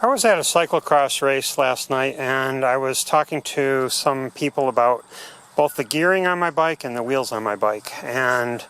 I was at a cyclocross race last night and I was talking to some people about both the gearing on my bike and the wheels on my bike, and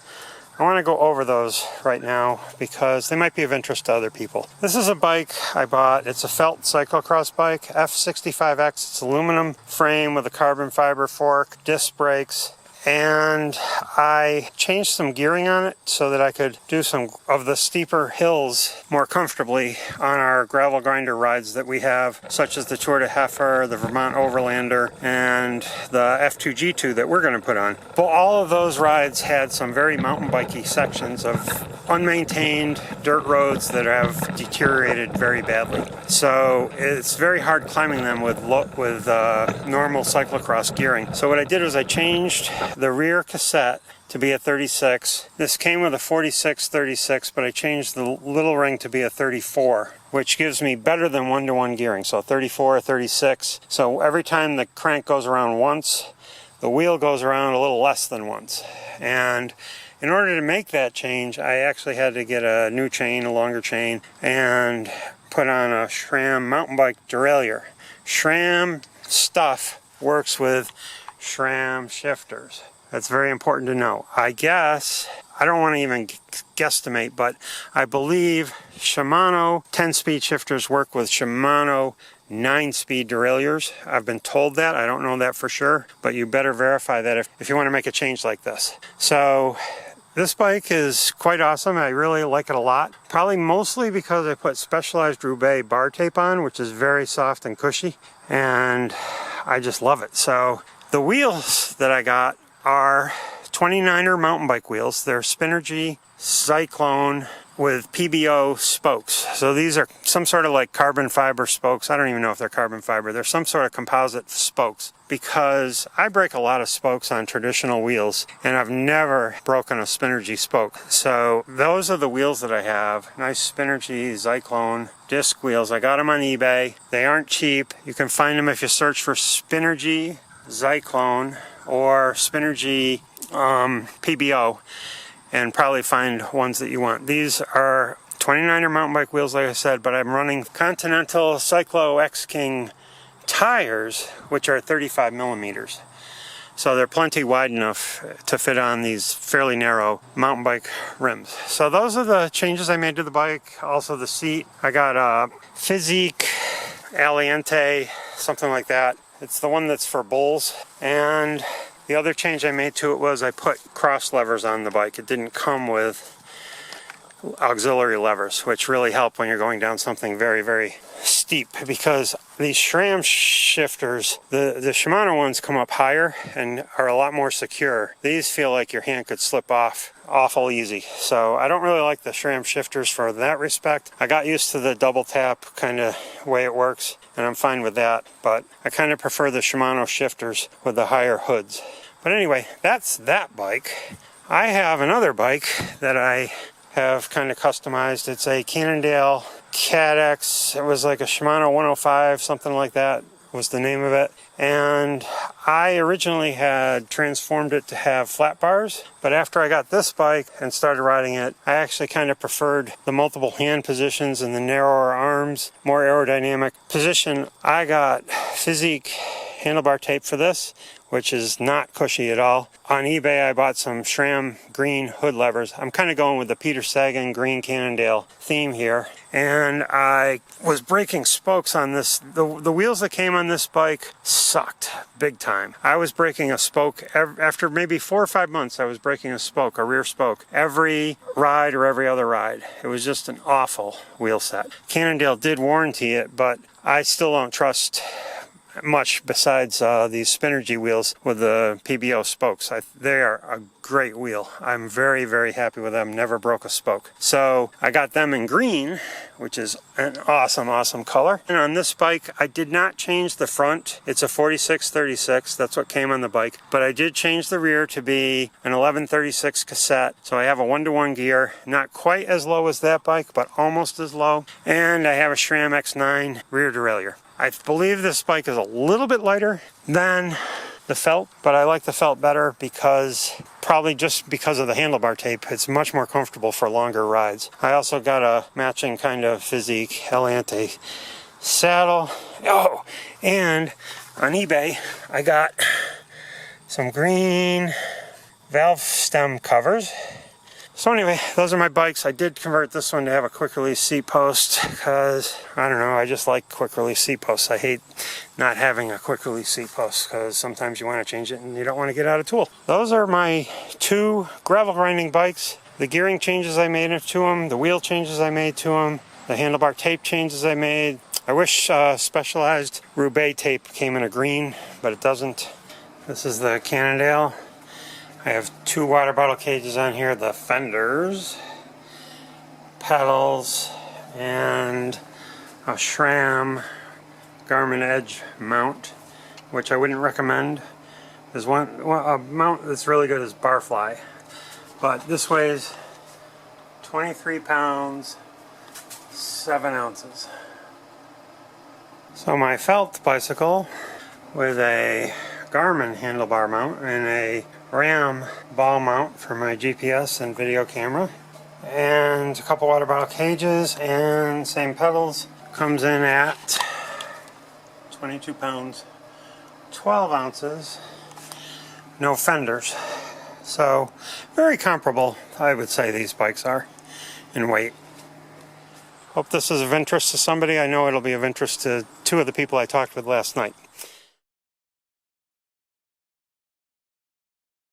I want to go over those right now because they might be of interest to other people. This is a bike I bought. It's a felt cyclocross bike, F65X. It's aluminum frame with a carbon fiber fork, disc brakes, and I changed some gearing on it so that I could do some of the steeper hills more comfortably on our gravel grinder rides that we have, such as the Tour de Heifer, the Vermont Overlander, and the F2G2 that we're going to put on. But all of those rides had some very mountain bikey sections of unmaintained dirt roads that have deteriorated very badly. So it's very hard climbing them with normal cyclocross gearing. So what I did was I changed the rear cassette to be a 36. This came with a 46-36, but I changed the little ring to be a 34, which gives me better than 1-to-1 gearing. So 34 or 36. So every time the crank goes around once, the wheel goes around a little less than once. And in order to make that change, I actually had to get a new chain, a longer chain, and put on a SRAM mountain bike derailleur. SRAM stuff works with SRAM shifters. That's very important to know. I guess, I don't want to even guesstimate, but I believe Shimano 10-speed shifters work with Shimano 9-speed derailleurs. I've been told that. I don't know that for sure, but you better verify that if you want to make a change like this. So this bike is quite awesome. I really like it a lot. Probably mostly because I put Specialized Roubaix bar tape on, which is very soft and cushy, and I just love it. So the wheels that I got are 29er mountain bike wheels. They're Spinergy Cyclone with PBO spokes. So these are some sort of like carbon fiber spokes. I don't even know if they're carbon fiber. They're some sort of composite spokes, because I break a lot of spokes on traditional wheels and I've never broken a Spinergy spoke. So those are the wheels that I have. Nice Spinergy Cyclone disc wheels. I got them on eBay. They aren't cheap. You can find them if you search for Spinergy Cyclone or Spinergy PBO, and probably find ones that you want. These are 29er mountain bike wheels, like I said, but I'm running Continental Cyclo X King tires, which are 35 millimeters. So they're plenty wide enough to fit on these fairly narrow mountain bike rims. So those are the changes I made to the bike. Also the seat. I got a Physique Aliente, something like that. It's the one that's for bulls. And the other change I made to it was I put cross levers on the bike. It didn't come with auxiliary levers, which really help when you're going down something very, very steep, because these SRAM shifters, the Shimano ones come up higher and are a lot more secure. These feel like your hand could slip off awful easy. So I don't really like the SRAM shifters for that respect. I got used to the double tap kind of way it works, and I'm fine with that, but I kind of prefer the Shimano shifters with the higher hoods. But anyway, that's that bike. I have another bike that I have kind of customized. It's a Cannondale CAADX. It was like a Shimano 105, something like that was the name of it. And I originally had transformed it to have flat bars, but after I got this bike and started riding it, I actually kind of preferred the multiple hand positions and the narrower arms, more aerodynamic position. I got Physique handlebar tape for this, which is not cushy at all. On eBay, I bought some SRAM green hood levers. I'm kind of going with the Peter Sagan green Cannondale theme here. And I was breaking spokes on this. The wheels that came on this bike sucked big time. I was breaking a spoke after maybe 4 or 5 months. I was breaking a spoke, a rear spoke, every ride or every other ride. It was just an awful wheel set. Cannondale did warranty it, but I still don't trust much besides these Spinergy wheels with the PBO spokes. They are a great wheel. I'm very, very happy with them. Never broke a spoke. So I got them in green, which is an awesome, awesome color. And on this bike, I did not change the front. It's a 46-36. That's what came on the bike. But I did change the rear to be an 11-36 cassette. So I have a 1-to-1 gear. Not quite as low as that bike, but almost as low. And I have a SRAM X9 rear derailleur. I believe this bike is a little bit lighter than the felt, but I like the felt better probably just because of the handlebar tape. It's much more comfortable for longer rides. I also got a matching kind of Physique Aliente saddle. Oh, and on eBay I got some green valve stem covers. So anyway, those are my bikes. I did convert this one to have a quick release seat post because, I don't know, I just like quick release seat posts. I hate not having a quick release seat post because sometimes you want to change it and you don't want to get out of tool. Those are my 2 gravel grinding bikes. The gearing changes I made to them, the wheel changes I made to them, the handlebar tape changes I made. I wish Specialized Roubaix tape came in a green, but it doesn't. This is the Cannondale. I have 2 water bottle cages on here, the FENDERS, pedals, and a SRAM Garmin Edge mount, which I wouldn't recommend. There's a mount that's really good is Barfly, but this weighs 23 pounds, 7 ounces. So my felt bicycle with a Garmin handlebar mount and a RAM ball mount for my GPS and video camera, and a couple water bottle cages and same pedals, comes in at 22 pounds, 12 ounces, no fenders. So very comparable, I would say, these bikes are in weight. Hope this is of interest to somebody. I know it'll be of interest to 2 of the people I talked with last night.